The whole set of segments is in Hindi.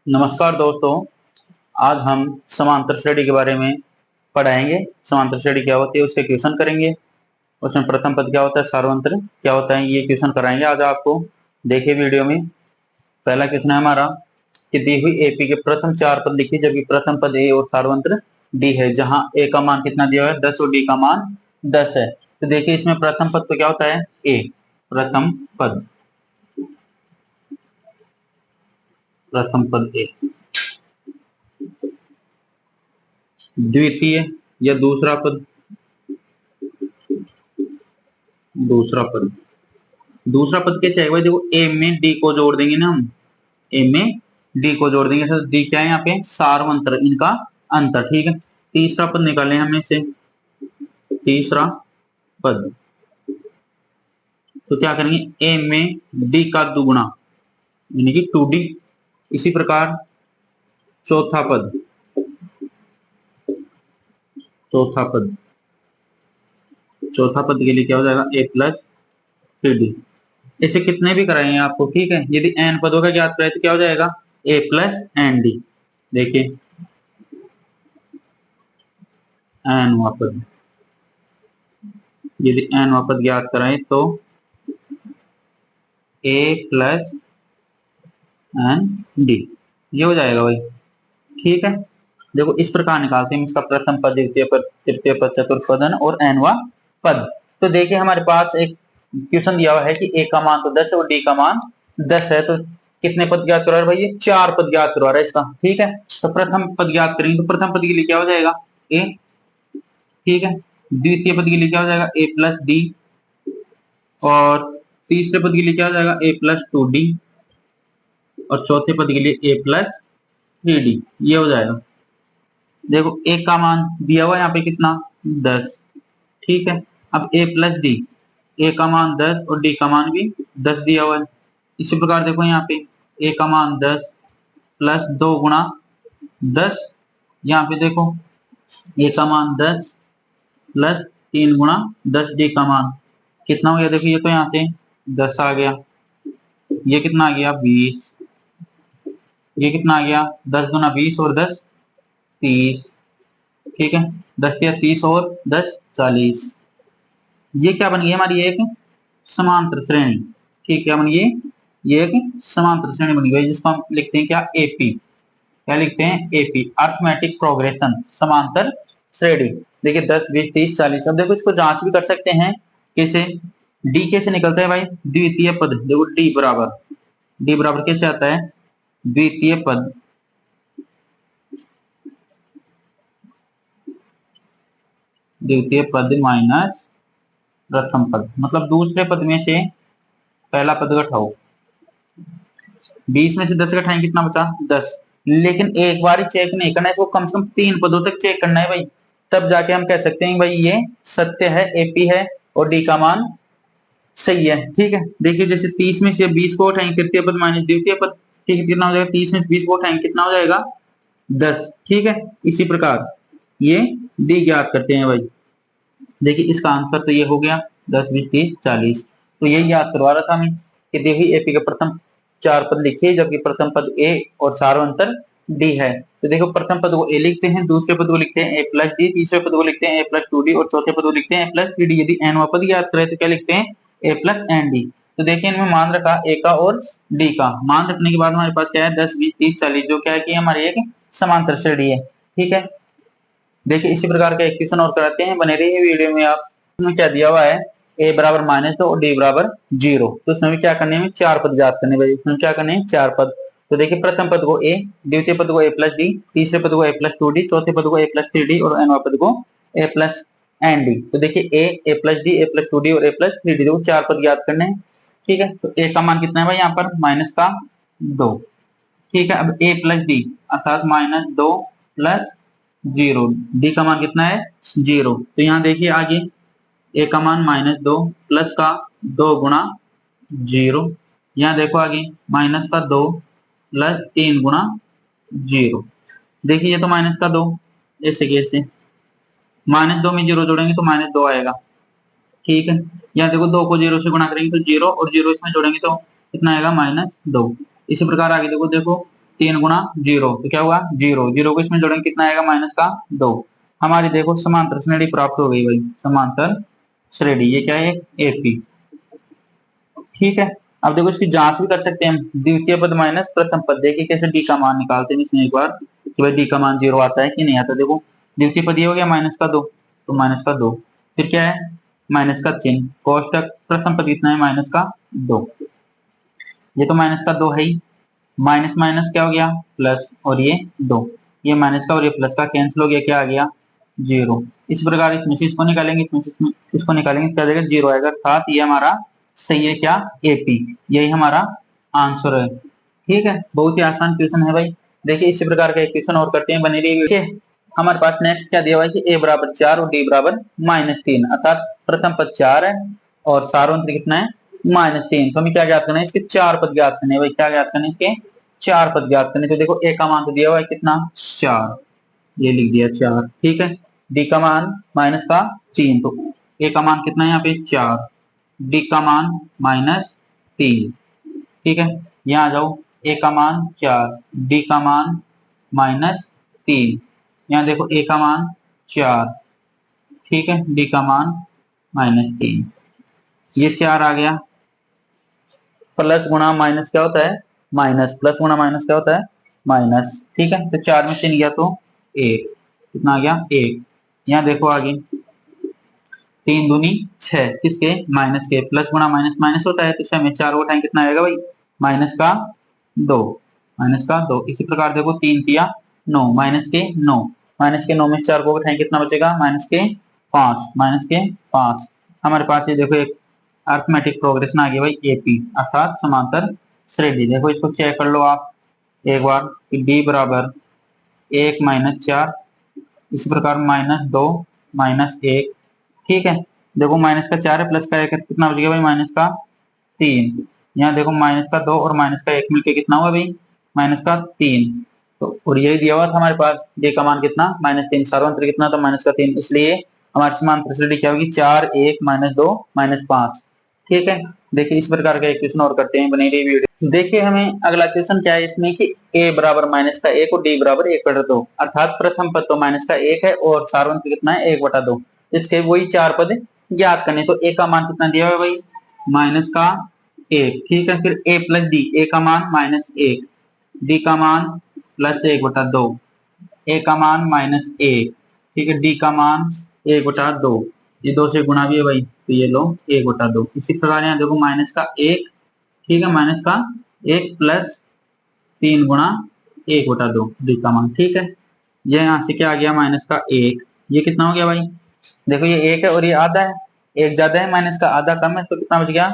नमस्कार दोस्तों। आज हम समांतर श्रेणी के बारे में पढ़ाएंगे। समांतर श्रेणी क्या होती है उसके क्वेश्चन करेंगे। उसमें प्रथम पद क्या होता है, सार्वंत्र क्या होता है, ये क्वेश्चन कराएंगे आज आपको। देखिए वीडियो में पहला क्वेश्चन है हमारा कि दी हुई एपी के प्रथम चार पद लिखिए जबकि प्रथम पद ए और सार्वंत्र डी है, जहां ए का मान कितना दिया हुआ है 10 और डी का मान 10 है। तो देखिए इसमें प्रथम पद तो क्या होता है ए, प्रथम पद, प्रथम पद ए। द्वितीय या दूसरा पद, दूसरा पद, दूसरा पद कैसे आएगा भाई, देखो ए में डी को जोड़ देंगे ना हम, ए में डी को जोड़ देंगे तो डी क्या है यहाँ पे, सार्वंत्र, इनका अंतर। ठीक है, तीसरा पद निकालें हमें से, तीसरा पद तो क्या करेंगे ए में डी का दुगुना यानी कि 2d। इसी प्रकार चौथा पद, चौथा पद, चौथा पद के लिए क्या हो जाएगा a प्लस 3d। ऐसे कितने भी कराएंगे आपको, ठीक है। यदि n पदों का ज्ञात करें तो क्या हो जाएगा a प्लस एन डी। देखिए n वा पद, यदि n वा पद ज्ञात कराएं तो a प्लस एन डी, ये हो जाएगा भाई। ठीक है, देखो इस प्रकार निकालते हैं इसका प्रथम पद, द्वितीय पद, तृतीय पद, चतुर्थ पद और nवा पद। तो देखिए हमारे पास एक क्वेश्चन दिया हुआ है कि a का मान तो 10 है और d का मान 10 है, तो कितने पद ज्ञात करवा रहा है भाई, ये 4 पद ज्ञात करवा रहा है इसका। ठीक है, तो प्रथम पद ज्ञात करेंगे तो प्रथम पद के लिए क्या हो जाएगा a, ठीक है। द्वितीय पद के लिए क्या हो जाएगा a प्लस डी, और तीसरे पद के लिए क्या हो जाएगा a प्लस 2d, और चौथे पद के लिए a प्लस 3d, ये हो जाएगा। देखो a का मान दिया हुआ यहाँ पे कितना 10, ठीक है। अब a प्लस डी, a का मान 10 और d का मान भी 10 दिया हुआ है। इसी प्रकार देखो यहाँ पे a का मान 10 प्लस 2 गुणा 10, यहाँ पे देखो a का मान 10 प्लस 3 गुणा 10, d का मान कितना हो गया, देखो ये तो यहाँ से 10 आ गया, ये कितना आ गया 20, ये कितना आ गया 10 गुना 20 और 10 30, ठीक है। 10 या 30 और 10 40, ये क्या बन गई हमारी एक समांतर श्रेणी। ठीक है, बन गई ये एक समांतर श्रेणी बन गई जिसको हम लिखते हैं क्या एपी, क्या लिखते हैं एपी, अर्थमेटिक प्रोग्रेशन, समांतर श्रेणी। देखिए 10 20 30 40। अब देखो इसको जांच भी कर सकते हैं कैसे, डी कैसे निकलता है भाई, द्वितीय पद, देखो डी बराबर, डी बराबर कैसे आता है, द्वितीय पद, द्वितीय पद माइनस प्रथम पद, मतलब दूसरे पद में से पहला पद घटाओ। 20 में से 10 घटाएं कितना बचा 10, लेकिन एक बार ही चेक नहीं करना है, इसको कम से कम 3 पदों तक चेक करना है भाई, तब जाके हम कह सकते हैं भाई ये सत्य है, एपी है और डी का मान सही है। ठीक है, देखिए जैसे 30 में से 20 को उठाएंगे तृतीय पद माइनस द्वितीय पद, ठीक है, कितना हो जाएगा 30 में से 20 को उठाएंगे कितना हो जाएगा 10। ठीक है, इसी प्रकार ये डी ज्ञात करते हैं भाई। देखिए इसका आंसर तो ये हो गया 10 20 30 40। तो यही याद करवा रहा था हमें कि देखिए एपी के प्रथम 4 पद लिखिए जबकि प्रथम पद ए और सार्वंतर डी है। तो देखो प्रथम पद को ए लिखते हैं, दूसरे पद को लिखते हैं ए प्लस डी, तीसरे पद को लिखते हैं ए प्लस 2d और चौथे पद को लिखते हैं ए प्लस 3d। यदि एन पद याद करें तो क्या लिखते हैं ए प्लस एन डी। तो देखिए इनमें मान रखा ए का और डी का, मान रखने के बाद हमारे पास क्या है 10 20 30 40, जो क्या है कि हमारी एक समांतर श्रेणी है। ठीक है, देखिए इसी प्रकार का एक क्वेश्चन और कराते हैं, बने रहिए वीडियो में। आप इसमें क्या दिया हुआ है a बराबर -2 और d बराबर 0, तो इसमें क्या करने में 4 पद याद करने भाई, इसमें क्या करने हैं 4 पद। तो देखिए प्रथम पद को a, द्वितीय पद को a प्लस डी, तीसरे पद को a प्लस 2d, चौथे पद को a प्लस 3d और nवां पद को a प्लस एन डी। तो देखिए a plus D, a plus 2d और a प्लस 3d, देखो 4 पद याद करने हैं। ठीक है, तो a का मान कितना है भाई यहाँ पर -2। ठीक है, अब a प्लस डी अर्थात -2 प्लस 0, डी का मान कितना है 0। तो यहाँ देखिए आगे ए का मान -2 प्लस का 2 गुणा 0, यहाँ देखो आगे माइनस का 2 प्लस 3 गुणा 0। देखिए ये तो माइनस का 2, ऐसे कैसे, -2 में 0 जोड़ेंगे तो -2 आएगा। ठीक है, यहाँ देखो 2 को 0 से गुणा करेंगे तो 0 और 0 इसमें जोड़ेंगे तो कितना आएगा -2। इसी प्रकार आगे देखो 3 गुणा 0 तो क्या हुआ 0, 0 को इसमें जोड़ेंगे कितना आएगा माइनस का 2। हमारी देखो समांतर श्रेणी प्राप्त हो गई भाई, समांतर श्रेणी, ये क्या है एपी। ठीक है, अब देखो इसकी जांच भी कर सकते हैं, द्वितीय पद माइनस प्रथम पद, देखिए कैसे डी का मान निकालते हैं इसमें एक बार कि भाई डी का मान 0 आता है कि नहीं आता। देखो द्वितीय पद ये हो गया माइनस का 2, तो माइनस का 2, फिर क्या है माइनस का चिन्ह, कोष्टक प्रथम पद कितना है माइनस का 2, ये तो माइनस का 2 है ही, माइनस माइनस क्या हो गया प्लस, और ये 2, ये माइनस का और ये प्लस का कैंसिल हो गया, क्या आ गया 0। इस प्रकार इसमें से इसको निकालेंगे, इसमें से इसको निकालेंगे, क्या देगा 0 आएगा, अर्थात ये हमारा सही है क्या एपी, यही हमारा आंसर है। ठीक है, बहुत ही आसान क्वेश्चन है भाई। देखिए इसी प्रकार का एक क्वेश्चन और करते हैं, बने रहिए। ठीक है, हमारे पास नेक्स्ट क्या दिया हुआ है कि a बराबर 4 और d बराबर -3, अर्थात प्रथम पद 4 है और सारों कितना है -3। तो हमें क्या ज्ञात करना है, इसके 4 पद ज्ञात करने, भाई क्या ज्ञात करने इसके 4 पद ज्ञात करने। तो देखो a का मान तो दिया हुआ है कितना 4, ये लिख दिया 4। ठीक है, d का मान माइनस का 3, तो a का मान कितना है यहाँ पे 4, d का मान -3। ठीक है, यहाँ आ जाओ, a का मान 4, d का मान -3, यहाँ देखो a का मान 4, ठीक है, d का मान -3, ये 4 आ गया, प्लस गुणा माइनस क्या होता है माइनस, प्लस गुणा माइनस क्या होता है माइनस। ठीक है, तो 4 में 3 गया तो 1, कितना आ गया 1। यहाँ देखो आगे 3 दूनी 6, किसके माइनस के, प्लस गुणा माइनस माइनस होता है, तो 6 में 4 उठाएं कितना आएगा भाई माइनस का 2, माइनस का 2। इसी प्रकार देखो 3 किया 9, माइनस के 9, माइनस के 9 में 4 को उठाएं कितना बचेगा माइनस के 5, माइनस के 5। हमारे पास ये देखो एक अर्थमेटिक प्रोग्रेशन आ गया भाई एपी, अर्थात समांतर श्रेणी। देखो इसको चेक कर लो आप एक बार कि डी बराबर 1 -4, इसी प्रकार -2 -1। ठीक है, देखो माइनस का 4 है प्लस का 1 है, कितना बच गया भाई माइनस का 3। यहाँ देखो माइनस का 2 और माइनस का 1 मिलके कितना हुआ भाई माइनस का 3। तो और यही दिया हुआ था हमारे पास, डी का मान कितना -3, सार्वंत्र कितना तो माइनस का 3, इसलिए हमारी समांतर श्रेणी क्या होगी 4 1 -2 -5। ठीक है, देखिए इस प्रकार का एक क्वेश्चन और करते हैं, बनी रही वीडियो। देखिए हमें अगला क्वेश्चन क्या है इसमें कि a बराबर माइनस का 1 और d बराबर 1/2, अर्थात प्रथम पद तो माइनस का 1 है और सार्वंत्र कितना है 1/2, इसके वही 4 पद ज्ञात करने। तो a का मान कितना दिया हुआ है भाई माइनस का 1। ठीक है, फिर a प्लस डी, a का मान -1, d का मान +1/2, a का मान -1, ठीक है, d का मान 1/2, ये 2 से गुणा भी है भाई, तो ये लो 1/2। इसी प्रकार यहाँ देखो माइनस का 1, ठीक है, माइनस का 1 प्लस 3 गुणा 1/2 डी का मान। ठीक है, ये यहाँ से क्या आ गया माइनस का 1, ये कितना हो गया भाई देखो ये 1 है और ये आधा है, 1 ज्यादा है माइनस का आधा कम है, तो कितना बच गया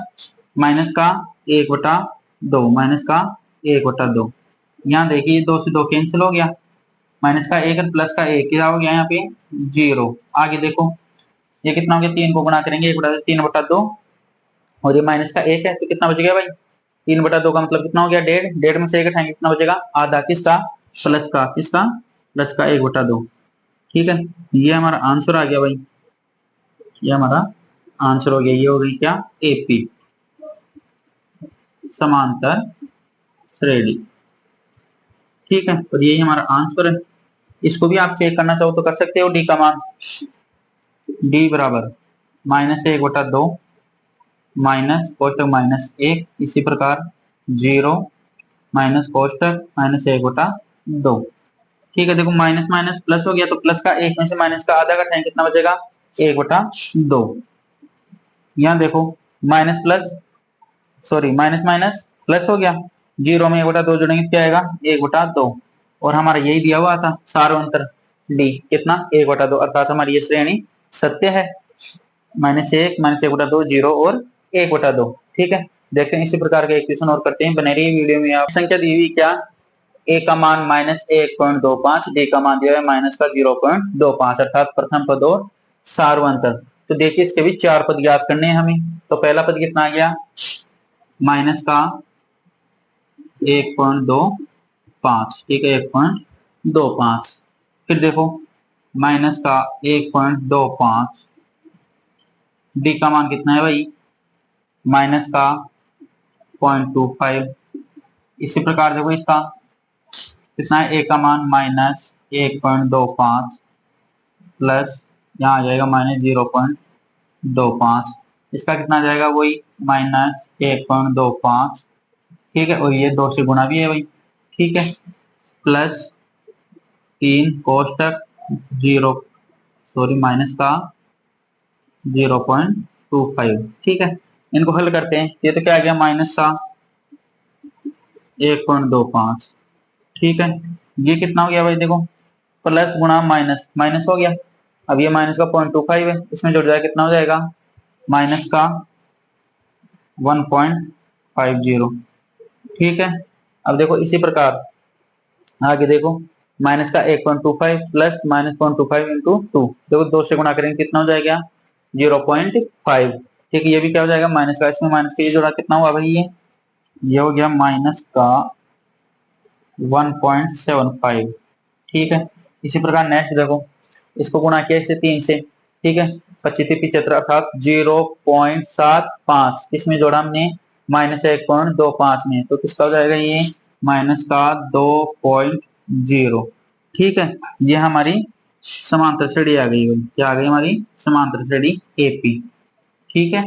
माइनस का 1/2, माइनस का 1/2। यहाँ देखिए 2 से 2 कैंसिल हो गया, माइनस का 1 प्लस का 1 क्या हो गया यहाँ पे 0। आगे देखो ये कितना हो गया, 3 को गुणा करेंगे 1/3/2, और ये माइनस का 1 है, तो कितना बच गया भाई 3/2 का मतलब कितना हो गया 1.5, 1.5 में से 1 हटाएंगे कितना बचेगा आधा, किसका प्लस का, किसका प्लस का 1/2। ठीक है, ये हमारा आंसर आ गया भाई, ये हमारा आंसर हो गया, ये हो गई क्या एपी, समांतर श्रेणी। ठीक है, और यही हमारा आंसर है। इसको भी आप चेक करना चाहो तो कर सकते हो, डी का मान डी बराबर -1/2 माइनस कोष्टक -1, इसी प्रकार 0 माइनस कोष्टक -1/2। ठीक है, देखो माइनस माइनस प्लस हो गया, तो प्लस का 1 में से माइनस का आधा घटाएं कितना बचेगा 1/2। यहाँ देखो minus plus, sorry minus minus plus हो गया, 0 में 1/2 जोड़ेंगे क्या आएगा 1/2, और हमारा यही दिया हुआ था सार्वंत्र डी कितना 1/2, अर्थात हमारी ये श्रेणी सत्य है, -1 -1/2 0 और 1/2। ठीक है, देखते हैं इसी प्रकार के एक क्वेश्चन और करते हैं, बने रहिए वीडियो में। आप संख्या दी हुई क्या a का मान -1.25, d का मान दिया है माइनस का 0.25, अर्थात प्रथम पद और सार्वंत्र। तो देखिए इसके भी 4 पद ज्ञात करने हैं हमें। तो पहला पद कितना आ गया माइनस का 1.25, ठीक है 1.25, फिर देखो माइनस का 1.25, डी का मान कितना है भाई माइनस का 0.25, इसी प्रकार देखो इसका कितना है, ए का मान -1.25 प्लस यहाँ आ जाएगा -0.25, इसका कितना आ जाएगा, वही -1.25, ठीक है, और ये 2 से गुणा भी है भाई, ठीक है, प्लस 3 कोष्टक 0, सॉरी माइनस का 0.25, ठीक है। इनको हल करते हैं, ये तो क्या आ गया, माइनस का 1.25, ठीक है। ये कितना हो गया भाई, देखो प्लस गुणा माइनस, माइनस हो गया, अब ये माइनस का 0.25 है, इसमें जुड़ जाए कितना हो जाएगा, माइनस का 1.50, ठीक है। अब देखो इसी प्रकार आगे देखो, माइनस का 1.25 प्लस -0.25 इंटू 2, देखो 2 से गुणा करेंगे कितना हो जाएगा, 0.5, ठीक है। ये भी क्या हो जाएगा, माइनस का, इसमें माइनस का ये जोड़ा कितना हुआ भाई, ये हो गया माइनस का 1.75, ठीक है। इसी प्रकार नेक्स्ट देखो, इसको गुणा किया इससे 3 से, ठीक है, 25 अर्थात 0.75, इसमें जोड़ा हमने -1.25 में, तो किसका हो जाएगा ये, माइनस का 2.0, ठीक है। ये हमारी समांतर श्रेणी आ गई, क्या आ गई हमारी समांतर श्रेणी एपी, ठीक है।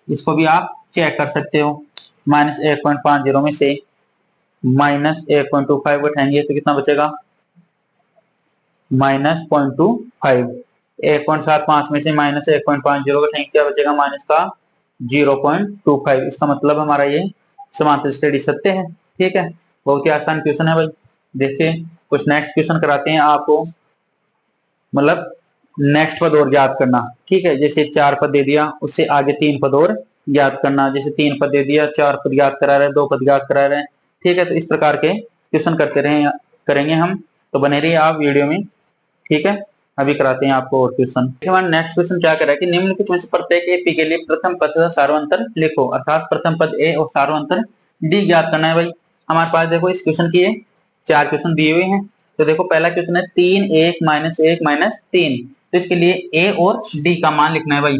इसको भी आप चेक कर सकते हो, -1.50 में से -1.25 उठाएंगे तो कितना बचेगा, -0.25, 1.75 में से -1.50 उठाएंगे क्या बचेगा, माइनस का 0.25, इसका मतलब हमारा ये समांतर श्रेणी सत्य है, ठीक है। बहुत ही आसान क्वेश्चन है भाई। देखिए कुछ नेक्स्ट क्वेश्चन कराते हैं आपको, मतलब नेक्स्ट पद और ज्ञात करना, ठीक है। जैसे 4 पद दे दिया, उससे आगे 3 पद और ज्ञात करना, जैसे 3 पद दे दिया, 4 पद ज्ञात करा रहे हैं, 2 पद ज्ञात करा रहे हैं, ठीक है। तो इस प्रकार के क्वेश्चन करते रहे करेंगे हम, तो बने रहिए आप वीडियो में, ठीक है। अभी कराते हैं आपको और क्वेश्चन। हमारा नेक्स्ट क्वेश्चन क्या करा है कि निम्नलिखित में से प्रत्येक एपी के लिए प्रथम पद का सार्वंतर लिखो, अर्थात प्रथम पद ए और सार्वंतर डी ज्ञात करना है भाई। हमारे पास देखो इस क्वेश्चन की 4 क्वेश्चन दिए हुए हैं, तो देखो पहला क्वेश्चन है 3 1 -1 -3, तो इसके लिए ए और डी का मान लिखना है भाई।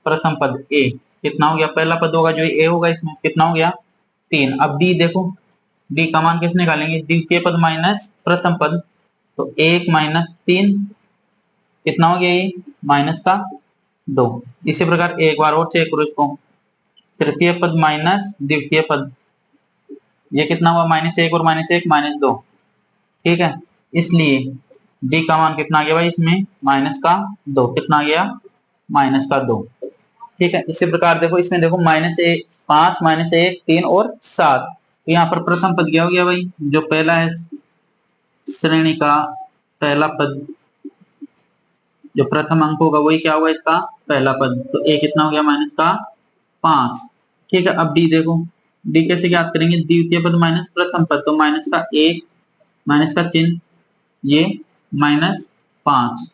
प्रथम पद ए कितना हो गया, पहला पद होगा जो ए होगा, इसमें कितना हो गया 3। अब डी देखो, डी का मान कैसे निकालेंगे, द्वितीय पद माइनस प्रथम पद, तो 1 -3 कितना हो गया, ये माइनस का 2। इसी प्रकार एक बार और चेक करो इसको, तृतीय पद माइनस द्वितीय पद, ये कितना हुआ, -1 और -1 -2, ठीक है। इसलिए डी का मान कितना आ गया भाई, इसमें माइनस का 2, कितना आ गया, माइनस का 2, ठीक है। इसी प्रकार देखो इसमें देखो -1 5 -1 3 और 7, तो यहाँ पर प्रथम पद क्या हो गया भाई, जो पहला है श्रेणी का पहला पद, जो प्रथम अंक होगा वही क्या होगा, इसका पहला पद, तो ए कितना हो गया, माइनस का 5, ठीक है। अब डी देखो, डी कैसे ज्ञात करेंगे, द्वितीय पद माइनस प्रथम पद, तो माइनस का 1, माइनस का चिन्ह, ये -5,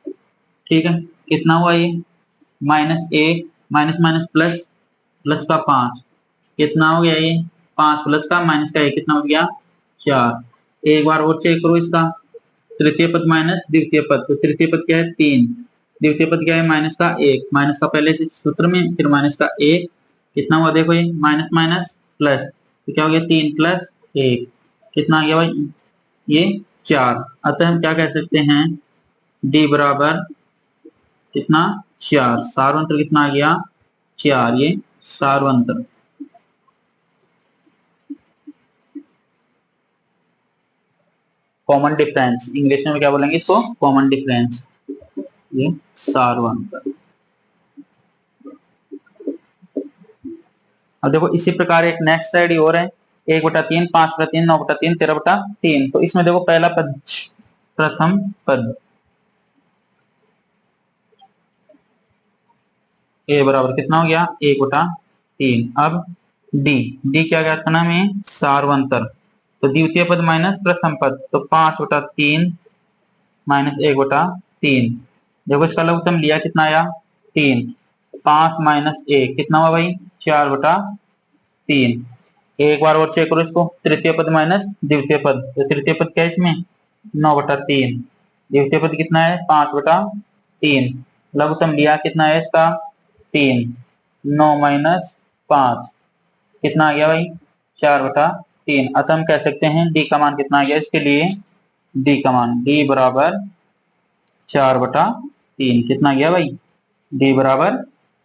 ठीक है। कितना हुआ ये, -1 माइनस माइनस प्लस, प्लस का 5, कितना हो गया ये, 5 प्लस का माइनस का 1, कितना हो गया 4। एक बार और चेक करो इसका, तृतीय पद माइनस द्वितीय पद, तो तृतीय पद क्या है 3, द्वितीय पद क्या है माइनस का 1, माइनस का पहले से सूत्र में, फिर माइनस का 1, कितना हुआ देखो ये माइनस माइनस प्लस, तो क्या हो गया 3 + 1, कितना आ गया भाई, ये 4। अतः हम क्या कह सकते हैं, डी बराबर कितना 4, सार्वंतर कितना आ गया 4, ये सार्वंतर। कॉमन डिफरेंस, इंग्लिश में क्या बोलेंगे इसको, कॉमन डिफरेंस, ये सार्वंतर। अब देखो इसी प्रकार एक नेक्स्ट साइड और है, 1/3 5/3 9/3 13/3, तो इसमें देखो पहला पद प्रथम पद ए बराबर कितना हो गया 1/3। अब डी, डी क्या ज्ञात करना में सार्वंतर, तो द्वितीय पद माइनस प्रथम पद, तो 5/3 - 1/3, देखो इसका लघुत्तम लिया कितना आया 3, 5 - 1 कितना हुआ भाई 4/3। एक बार और चेक करो इसको, तृतीय पद माइनस द्वितीय पद, तो तृतीय पद क्या है इसमें 9/3, द्वितीय पद कितना है 5/3, लघुत्तम लिया कितना है इसका 3, 9 - 5, कितना आ गया भाई 4/3। अतः हम कह सकते हैं डी का मान कितना आ गया इसके लिए, डी का मान डी बराबर 4/3। कितना गया भाई, डी बराबर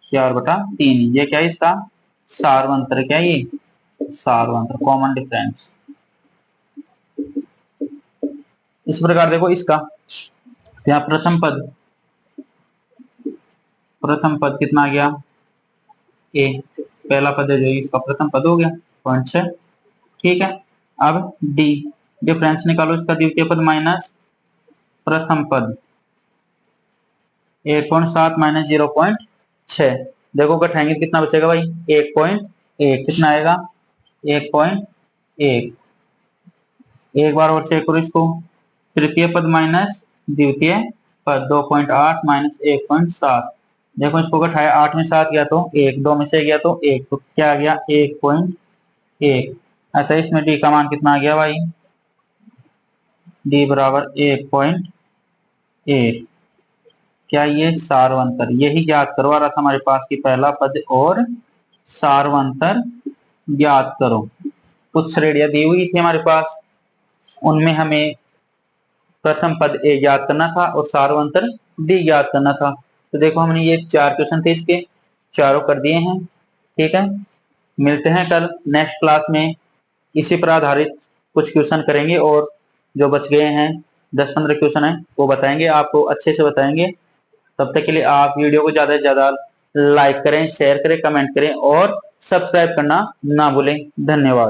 4/3। ये क्या है इसका सार्वंतर, क्या ये सार्वंतर, कॉमन डिफरेंस। इस प्रकार देखो इसका यहाँ प्रथम पद कितना आ गया ए, पहला पद है जो इसका प्रथम पद हो गया 0.6। ठीक है, अब डी डिफरेंस निकालो इसका, द्वितीय पद माइनस प्रथम पद 1.7 माइनस 0.6। देखो घटाएंगे कितना बचेगा भाई 1.1। कितना आएगा 1.1। एक बार और चेक करो इसको, तृतीय पद माइनस द्वितीय पद 2.8 माइनस 1.7। देखो इसको घटाया 8 में 7 गया तो 1, 2 में से गया तो 1, तो क्या आ गया 1.1। अतः इसमें डी का मान कितना आ गया भाई, डी बराबर 1.1। क्या ये सार्वंतर, यही ज्ञात करो आ रहा था हमारे पास की पहला पद और सार्वंतर ज्ञात करो। कुछ श्रेणियां दी हुई थी हमारे पास, उनमें हमें प्रथम पद ए ज्ञात करना था और सार्वंतर डी ज्ञात करना था। तो देखो हमने ये 4 क्वेश्चन थे इसके, चारों कर दिए हैं। ठीक है, मिलते हैं कल नेक्स्ट क्लास में, इसी पर आधारित कुछ क्वेश्चन करेंगे और जो बच गए हैं 10-15 क्वेश्चन है वो बताएंगे, आपको अच्छे से बताएंगे। तब तक के लिए आप वीडियो को ज्यादा से ज्यादा लाइक करें, शेयर करें, कमेंट करें और सब्सक्राइब करना ना भूलें। धन्यवाद।